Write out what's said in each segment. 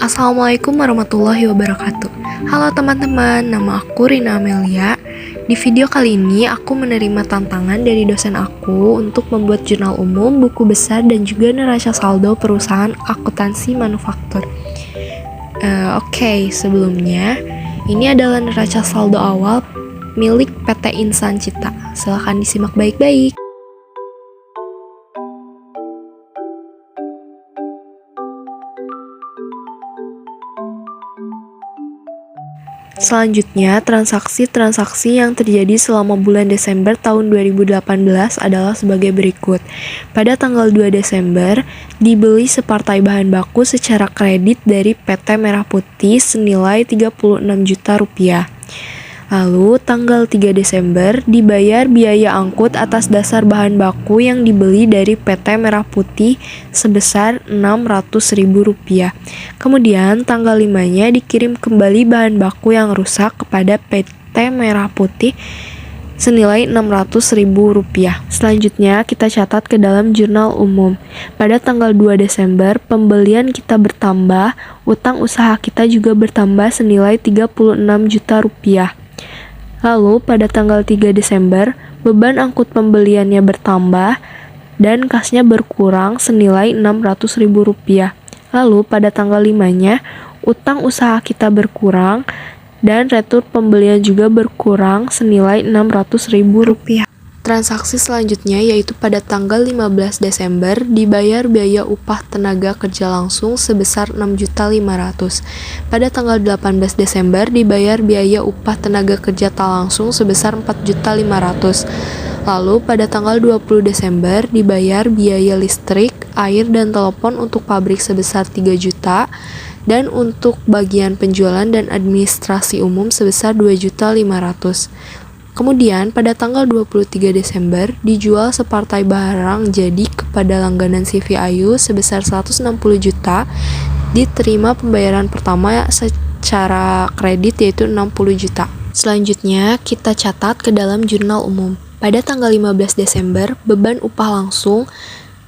Assalamualaikum warahmatullahi wabarakatuh. Halo teman-teman, nama aku Rina Amelia. Di video kali ini aku menerima tantangan dari dosen aku untuk membuat jurnal umum, buku besar, dan juga neraca saldo perusahaan akuntansi manufaktur. Oke, sebelumnya ini adalah neraca saldo awal milik PT Insan Cita. Silahkan disimak baik-baik. Selanjutnya, transaksi-transaksi yang terjadi selama bulan Desember tahun 2018 adalah sebagai berikut. Pada tanggal 2 Desember, dibeli separtai bahan baku secara kredit dari PT Merah Putih senilai 36 juta rupiah. Lalu, tanggal 3 Desember, dibayar biaya angkut atas dasar bahan baku yang dibeli dari PT Merah Putih sebesar Rp600.000. Kemudian, tanggal 5-nya dikirim kembali bahan baku yang rusak kepada PT Merah Putih senilai Rp600.000. Selanjutnya, kita catat ke dalam jurnal umum. Pada tanggal 2 Desember, pembelian kita bertambah, utang usaha kita juga bertambah senilai Rp36 juta. Lalu, pada tanggal 3 Desember, beban angkut pembeliannya bertambah dan kasnya berkurang senilai Rp600.000. Lalu, pada tanggal 5-nya, utang usaha kita berkurang dan retur pembelian juga berkurang senilai Rp600.000. Transaksi selanjutnya yaitu pada tanggal 15 Desember dibayar biaya upah tenaga kerja langsung sebesar Rp6.500.000. Pada tanggal 18 Desember dibayar biaya upah tenaga kerja tak langsung sebesar Rp4.500.000. Lalu pada tanggal 20 Desember dibayar biaya listrik, air, dan telepon untuk pabrik sebesar 3 juta dan untuk bagian penjualan dan administrasi umum sebesar Rp2.500.000. Kemudian, pada tanggal 23 Desember, dijual separtai barang jadi kepada langganan CV Ayu sebesar 160 juta, diterima pembayaran pertama secara kredit yaitu 60 juta. Selanjutnya, kita catat ke dalam jurnal umum. Pada tanggal 15 Desember, beban upah langsung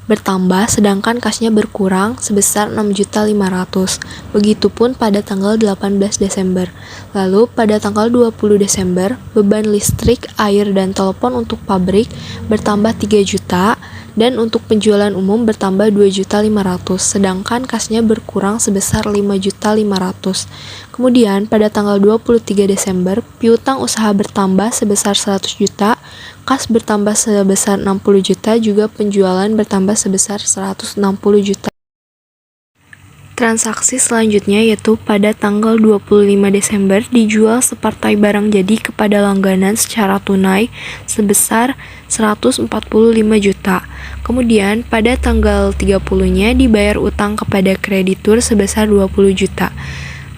bertambah sedangkan kasnya berkurang sebesar Rp6.500.000. Begitupun pada tanggal 18 Desember. Lalu pada tanggal 20 Desember, beban listrik, air, dan telepon untuk pabrik bertambah 3 juta dan untuk penjualan umum bertambah Rp2.500.000, sedangkan kasnya berkurang sebesar Rp5.500.000. Kemudian pada tanggal 23 Desember, piutang usaha bertambah sebesar 100 juta, kas bertambah sebesar 60 juta, juga penjualan bertambah sebesar 160 juta. Transaksi selanjutnya yaitu pada tanggal 25 Desember dijual separtai barang jadi kepada langganan secara tunai sebesar 145 juta. Kemudian pada tanggal 30-nya dibayar utang kepada kreditur sebesar 20 juta.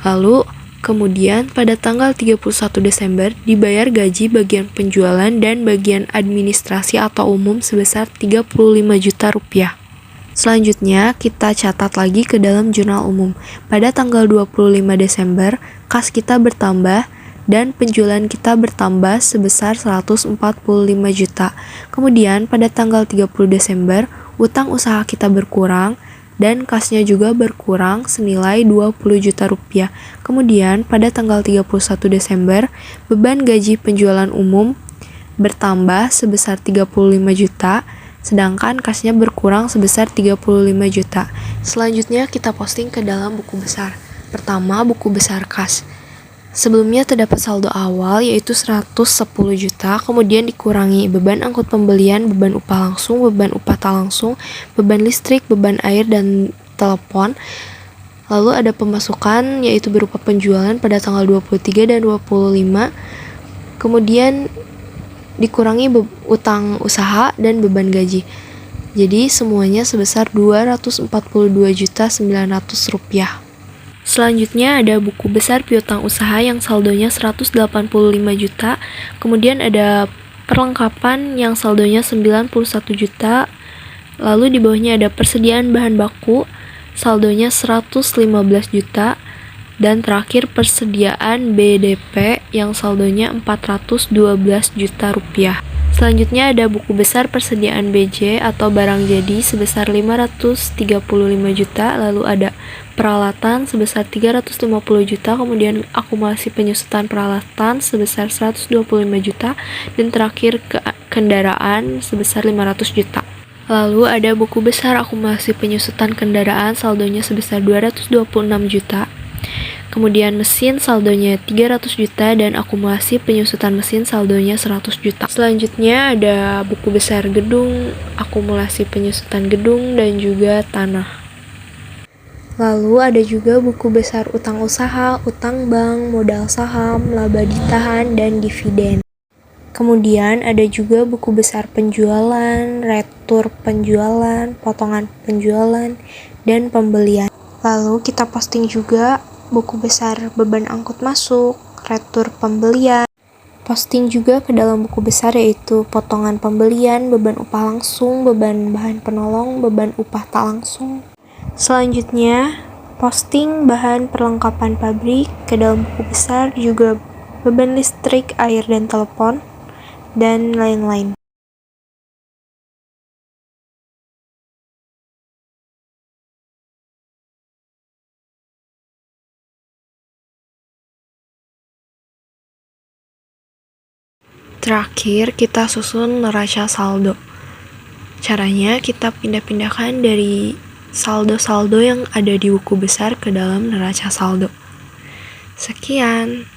Lalu kemudian pada tanggal 31 Desember dibayar gaji bagian penjualan dan bagian administrasi atau umum sebesar Rp35 juta. Selanjutnya, kita catat lagi ke dalam jurnal umum. Pada tanggal 25 Desember, kas kita bertambah dan penjualan kita bertambah sebesar 145 juta. Kemudian, pada tanggal 30 Desember, utang usaha kita berkurang dan kasnya juga berkurang senilai Rp20 juta. Kemudian, pada tanggal 31 Desember, beban gaji penjualan umum bertambah sebesar Rp35 juta, sedangkan kasnya berkurang sebesar Rp35 juta. Selanjutnya kita posting ke dalam buku besar. Pertama, buku besar kas. Sebelumnya terdapat saldo awal yaitu 110 juta, kemudian dikurangi beban angkut pembelian, beban upah langsung, beban upah tak langsung, beban listrik, beban air, dan telepon. Lalu ada pemasukan yaitu berupa penjualan pada tanggal 23 dan 25. Kemudian dikurangi utang usaha dan beban gaji. Jadi semuanya sebesar Rp242.900.000. Selanjutnya ada buku besar piutang usaha yang saldonya 185 juta. Kemudian ada perlengkapan yang saldonya 91 juta. Lalu di bawahnya ada persediaan bahan baku, saldonya 115 juta. Dan terakhir persediaan BDP yang saldonya Rp412 juta. Selanjutnya ada buku besar persediaan BJ atau barang jadi sebesar 535 juta, lalu ada peralatan sebesar 350 juta, kemudian akumulasi penyusutan peralatan sebesar 125 juta, dan terakhir kendaraan sebesar 500 juta. Lalu ada buku besar akumulasi penyusutan kendaraan saldonya sebesar 226 juta. Kemudian mesin saldonya 300 juta dan akumulasi penyusutan mesin saldonya 100 juta. Selanjutnya ada buku besar gedung, akumulasi penyusutan gedung dan juga tanah. Lalu ada juga buku besar utang usaha, utang bank, modal saham, laba ditahan, dan dividen. Kemudian ada juga buku besar penjualan, retur penjualan, potongan penjualan, dan pembelian. Lalu kita posting juga buku besar beban angkut masuk, retur pembelian. Posting juga ke dalam buku besar yaitu potongan pembelian, beban upah langsung, beban bahan penolong, beban upah tak langsung. Selanjutnya, posting bahan perlengkapan pabrik ke dalam buku besar, juga beban listrik, air, dan telepon, dan lain-lain. Terakhir, kita susun neraca saldo. Caranya, kita pindah-pindahkan dari saldo-saldo yang ada di buku besar ke dalam neraca saldo. Sekian.